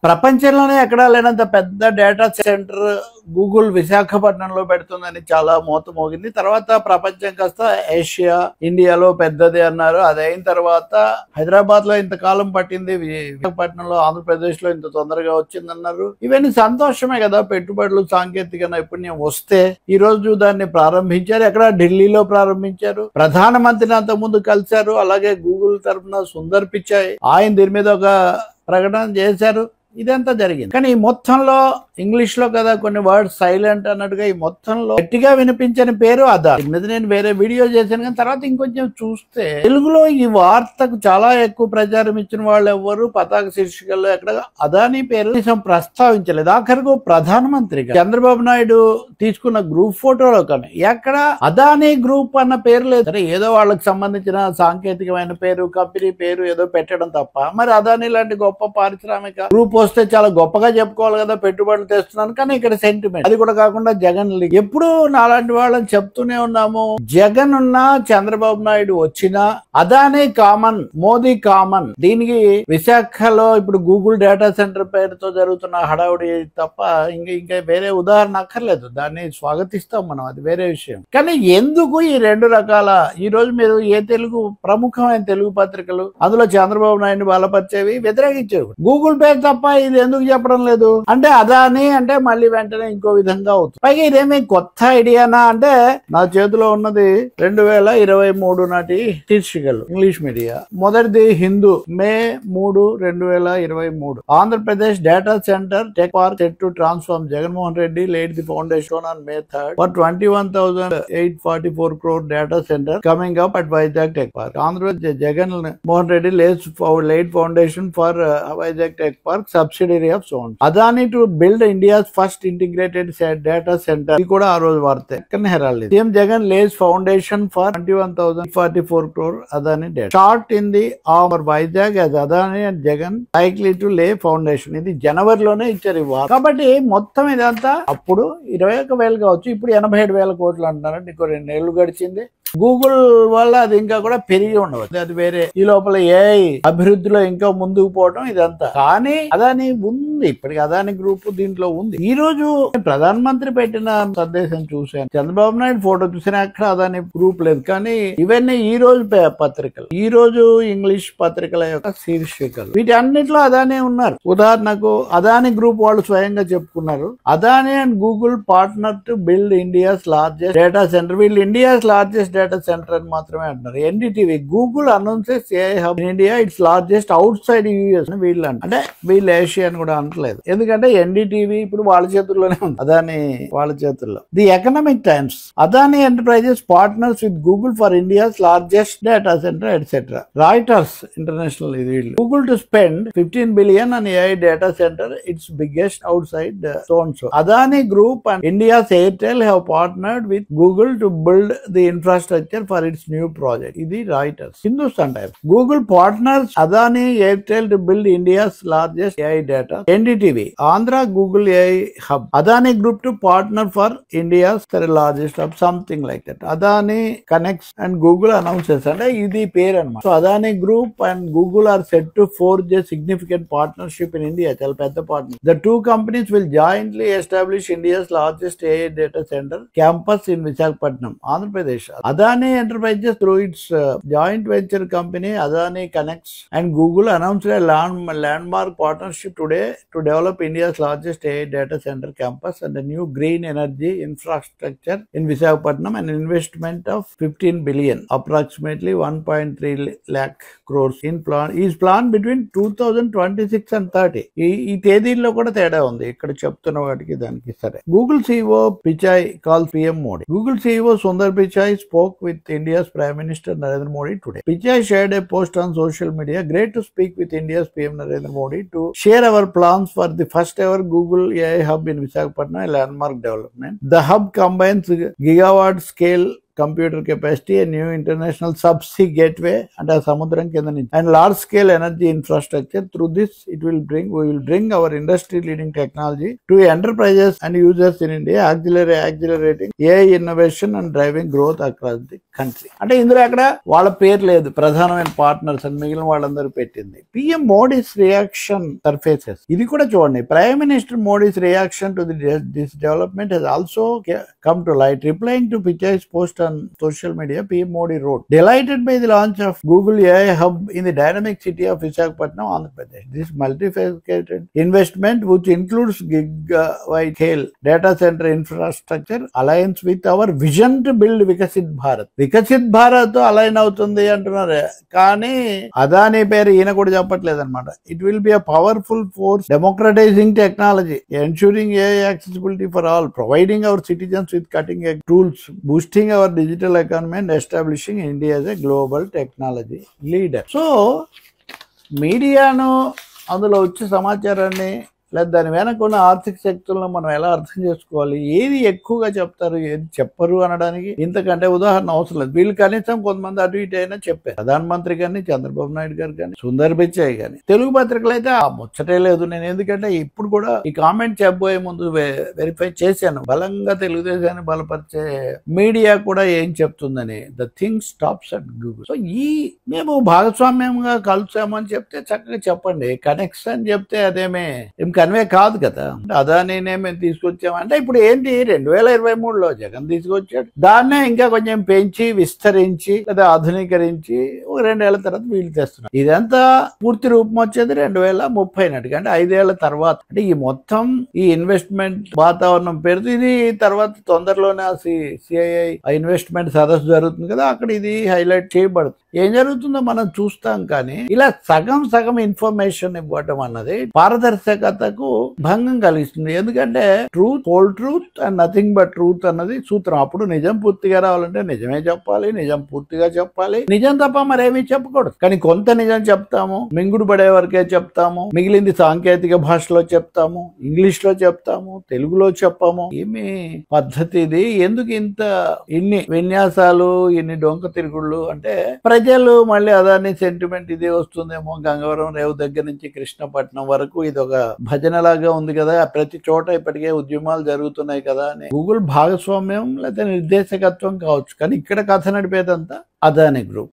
ప్రపంచంలోనే ఎక్కడా లేనంత పెద్ద డేటా సెంటర్ గూగుల్ విశాఖపట్నంలో పెడుతుందని చాలా మోత మోగింది. తర్వాత ప్రపంచం కాస్త ఏషియా, ఇండియాలో పెద్దది అన్నారు. అది అయిన తర్వాత హైదరాబాద్ లో ఇంతకాలం పట్టింది, విశాఖపట్నంలో, ఆంధ్రప్రదేశ్ లో ఇంత తొందరగా వచ్చిందన్నారు. ఇవన్నీ సంతోషమే కదా, పెట్టుబడులు, సాంకేతిక నైపుణ్యం వస్తే. ఈ రోజు దాన్ని ప్రారంభించారు. ఎక్కడ? ఢిల్లీలో ప్రారంభించారు. ప్రధానమంత్రిని అంతకు ముందు కలిశారు. అలాగే గూగుల్ తరఫున సుందర్ పిచాయ్ ఆయన దీని మీద ఒక ప్రకటన చేశారు. ఇదంతా జరిగింది. కానీ ఈ మొత్తంలో ఇంగ్లీష్ లో కదా కొన్ని వర్డ్స్ సైలెంట్ అన్నట్టుగా ఈ మొత్తంలో గట్టిగా వినిపించని పేరు ఆధార్. మీద నేను వేరే వీడియో చేశాను, కానీ తర్వాత ఇంకొంచెం చూస్తే తెలుగులో ఈ వార్తకు చాలా ఎక్కువ ప్రచారం ఇచ్చిన వాళ్ళు ఎవరు పతాక శీర్షికల్లో ఎక్కడ అదానీ పేరు ప్రస్తావించలేదు. ఆఖరికి ప్రధానమంత్రిగా చంద్రబాబు నాయుడు తీసుకున్న గ్రూప్ ఫోటోలో కానీ ఎక్కడ అదానీ గ్రూప్ అన్న పేరు లేదు. సరే, ఏదో వాళ్ళకి సంబంధించిన సాంకేతికమైన పేరు, కంపెనీ పేరు ఏదో పెట్టడం తప్ప, మరి అదానీ లాంటి గొప్ప పారిశ్రామిక గ్రూప్ వస్తే చాలా గొప్పగా చెప్పుకోవాలి కదా, పెట్టుబడులు తెస్తున్నాను. కానీ ఇక్కడ సెంటిమెంట్ అది కూడా కాకుండా జగన్ లీగ్. ఎప్పుడు నాలాంటి వాళ్ళని చెప్తూనే ఉన్నాము, జగన్ ఉన్నా చంద్రబాబు నాయుడు వచ్చినా అదానీ కామన్, మోదీ కామన్. దీనికి విశాఖలో ఇప్పుడు గూగుల్ డేటా సెంటర్ పేరుతో జరుగుతున్న హడావుడి తప్ప ఇంకా వేరే ఉదాహరణ అక్కర్లేదు. దాన్ని స్వాగతిస్తాం మనం, అది వేరే విషయం. కానీ ఎందుకు ఈ రెండు రకాల, ఈ రోజు మీరు ఏ తెలుగు ప్రముఖమైన తెలుగు పత్రికలు అందులో చంద్రబాబు నాయుడు బలపరిచేవి వ్యతిరేకించారు. గూగుల్ పేరు తప్ప ఇది ఎందుకు చెప్పడం లేదు అంటే అదానీ అంటే మళ్ళీ వెంటనే ఇంకో విధంగా అవుతుంది. పైగా ఇదేమి కొత్త ఐడియానా అంటే, నా చేతిలో ఉన్నది 2023 నాటి శీర్షికలు ఇంగ్లీష్ మీడియా. మొదటిది Hindu, May 3, 2023. Andhra Pradesh data centre tech park set to transform. Jaganmohan Reddy laid the foundation on May 3rd for 21,844 crore data center coming up at Vizag Tech Park. Andhra Jagan Mohan Reddy laid foundation for Vizag Tech Park, subsidiary of Sony. Adani to build India's first integrated data center. ఇది కూడా ఆ రోజు వార్తే. కానీ Herald CM Jagan lays foundation for 21,044 crore Adani data. Short in the our Vizag as Adani and Jagan likely to lay foundation. ఇది జనవరిలోనే ఇచ్చారు ఈ వార్త. కాబట్టి మొత్తం ఇదంతా అప్పుడు 21,000 కావచ్చు, ఇప్పుడు 87,000 కోట్లు అంటున్నారంటే ఇంకో 2 ఏళ్లు గడిచింది. గూగుల్ వల్ల అది ఇంకా కూడా పెరిగి ఉండవచ్చు, అది వేరే. ఈ లోపల ఏఐ అభివృద్ధిలో ఇంకా ముందుకు పోవడం ఇదంతా. కానీ అదాని ఉంది, ఇప్పటికి అదాని గ్రూప్ దీంట్లో ఉంది. ఈ రోజు ప్రధానమంత్రి పెట్టిన సందేశం చూశాను, చంద్రబాబు నాయుడు ఫోటో చూసిన అక్కడ అదాని గ్రూప్ లేదు. కానీ ఇవన్నీ ఈ రోజు పత్రికలు, ఈ రోజు ఇంగ్లీష్ పత్రికల యొక్క శీర్షికలు, వీటి అన్నిట్లో అదాని ఉన్నారు. ఉదాహరణకు అదాని గ్రూప్ వాళ్ళు స్వయంగా చెప్పుకున్నారు, Adani and Google partner to build India's largest data centre. వీళ్ళు ఇండియాస్ లార్జెస్ట్ డేటా సెంటర్ అని మాత్రమే అంటున్నారు. NDTV Google announces AI hub in India, it's largest out side US అని వీళ్ళు అంటే వీళ్ళు ఏషియా అని కూడా అనట్లేదు. ఎందుకంటే ఎన్డీటీవీ ఇప్పుడు వాళ్ళ చేతుల్లోనే ఉంది, అదాని వాళ్ళ చేతుల్లో. The economic times, Adani enterprises partners with Google for India's largest data centre etcetera. Reuters international ఇది వీళ్ళు. Google to spend 15 billion on AI data center, its biggest outside so and so. Adani Group and India's Airtel have partnered with Google to build the infrastructure for its new project. ఇది Reuters. Hindustan times, Google partners Adani Airtel to build India's largest AI data. NDTV, Andhra Google AI hub. Adani group two partner for India's largest hub, something like that. Adani connects and Google announces అంటే ఇది పేరు అన్నమాట. So Adani group and Google or set to forge a significant partnership in India. చాలా పెద్ద partner. The two companies will jointly establish India's largest AI data center campus in Visakhapatnam, Andhra Pradesh. Adani Enterprises, through its joint venture company Adani Connects and Google, announced a landmark partnership today to develop India's largest AI data center campus and a new green energy infrastructure in Visakhapatnam, an investment of 15 billion, approximately 1.3 lakh crores is planned between 2026 and 30. ఈ తేదీల్లో కూడా తేడా ఉంది ఇక్కడ చెప్తున్న వాటికి దానికి. సరే, Google CEO Pichai calls PM Modi. Google CEO Sundar Pichai spoke with India's Prime Minister Narendra Modi today. Pichai shared a post on social media. Great to speak with India's PM Narendra Modi to share our plans for the first ever Google AI hub in Visakhapatnam, a landmark development. The hub combines gigawatt scale computer capacity, new international subsea gateway అంటే ఆ సముద్రం కింద నుంచి, and large scale energy infrastructure. Through this we will bring our industry leading technology to enterprises and users in India, accelerating AI innovation and driving growth across the country. అంటే ఇందులో అక్కడ వాళ్ళ పేరు లేదు, ప్రధానమైన పార్ట్నర్స్ అని మిగిలిన వాళ్ళందరూ పెట్టింది. పిఎం మోడీస్ రియాక్షన్ సర్ఫేసెస్, ఇది కూడా చూడండి. Prime minister Modi's reaction to this development has also come to light. Replying to Pichai's post on social media, PM Modi wrote, "Delighted by the launch of Google AI Hub in the dynamic city of Visakhapatnam, Andhra Pradesh. This multifaceted investment, which includes gigabyte scale data center infrastructure, aligns with our vision to build Vikasit Bharat." Viksit Bharat align అవుతుంది అంటున్నారు, కానీ అదానీ పేరు ఈయన కూడా చెప్పట్లేదు అనమాట. It will be a powerful force డెమోక్రటైజింగ్ technology, ensuring AI accessibility for all, providing our citizens with cutting edge tools, boosting our digital economy and establishing India as a global technology leader. So మీడియాను అందులో వచ్చే సమాచారాన్ని లేదా దాని వెనక ఉన్న ఆర్థిక శక్తులను మనం ఎలా అర్థం చేసుకోవాలి, ఏది ఎక్కువగా చెప్తారు ఏది చెప్పరు అనడానికి ఇంతకంటే ఉదాహరణ అవసరం లేదు. వీళ్ళు కనీసం కొంతమంది అటు ఇటు అయినా చెప్పారు. ప్రధానమంత్రి కానీ, చంద్రబాబు నాయుడు గారు కానీ, సుందర్ పిచ్చై కానీ. తెలుగు పత్రికలు అయితే ఆ ముచ్చటే లేదు. నేను ఎందుకంటే ఇప్పుడు కూడా ఈ కామెంట్ చెప్పబోయే ముందు వెరిఫై చేశాను, బలంగా తెలుగుదేశాన్ని బలపరిచే మీడియా కూడా ఏం చెప్తుందని. The thing stops at Google. So మేము భాగస్వామ్యంగా కలుసామని చెప్తే చక్కగా చెప్పండి, కనెక్షన్ చెప్తే అదేమే కన్వే కాదు కదా. అదానినే మేము తీసుకొచ్చామంటే ఇప్పుడు ఏంటి 2023లో జగన్ తీసుకొచ్చాడు, దాన్నే ఇంకా కొంచెం పెంచి విస్తరించి లేదా ఆధునీకరించి ఒక 2 ఏళ్ల తర్వాత వీళ్ళు తెస్తున్నారు. ఇదంతా పూర్తి రూపం వచ్చేది 2030 నాటికి, అంటే 5 ఏళ్ల తర్వాత. అంటే ఈ మొత్తం ఈ ఇన్వెస్ట్మెంట్ వాతావరణం పెడుతూ ఇది తర్వాత తొందరలోనే సిఐఐ ఇన్వెస్ట్మెంట్ సదస్సు జరుగుతుంది కదా, అక్కడ ఇది హైలైట్ చేయబడుతుంది. ఏం జరుగుతుందో మనం చూస్తాం. కానీ ఇలా సగం ఇన్ఫర్మేషన్ ఇవ్వటం అన్నది పారదర్శకతకు భంగం కలిగిస్తుంది. ఎందుకంటే truth, whole truth and nothing but truth అన్నది సూత్రం. అప్పుడు నిజం పూర్తిగా రావాలంటే నిజమే చెప్పాలి, నిజం పూర్తిగా చెప్పాలి, నిజం తప్ప మరేమీ చెప్పకూడదు. కానీ కొంత నిజం చెప్తాము, మింగుడు పడే వరకే చెప్తాము, మిగిలింది సాంకేతిక భాషలో చెప్తాము, ఇంగ్లీష్ లో చెప్తాము, తెలుగులో చెప్పాము. ఏమి పద్ధతి ఇది? ఎందుకు ఇన్ని విన్యాసాలు, ఇన్ని డొంక తిరుగుళ్ళు? అంటే ప్రజలు మళ్ళీ అదాని సెంటిమెంట్ ఇదే వస్తుందేమో. గంగవరం రేవు దగ్గర నుంచి కృష్ణపట్నం వరకు ఇది ఒక భజనలాగా ఉంది కదా, ప్రతి చోట ఇప్పటికే ఉద్యమాలు జరుగుతున్నాయి కదా అని. గూగుల్ భాగస్వామ్యం లేదా నిర్దేశకత్వం కావచ్చు, కానీ ఇక్కడ కథ నడిపేదంతా అదాని గ్రూప్.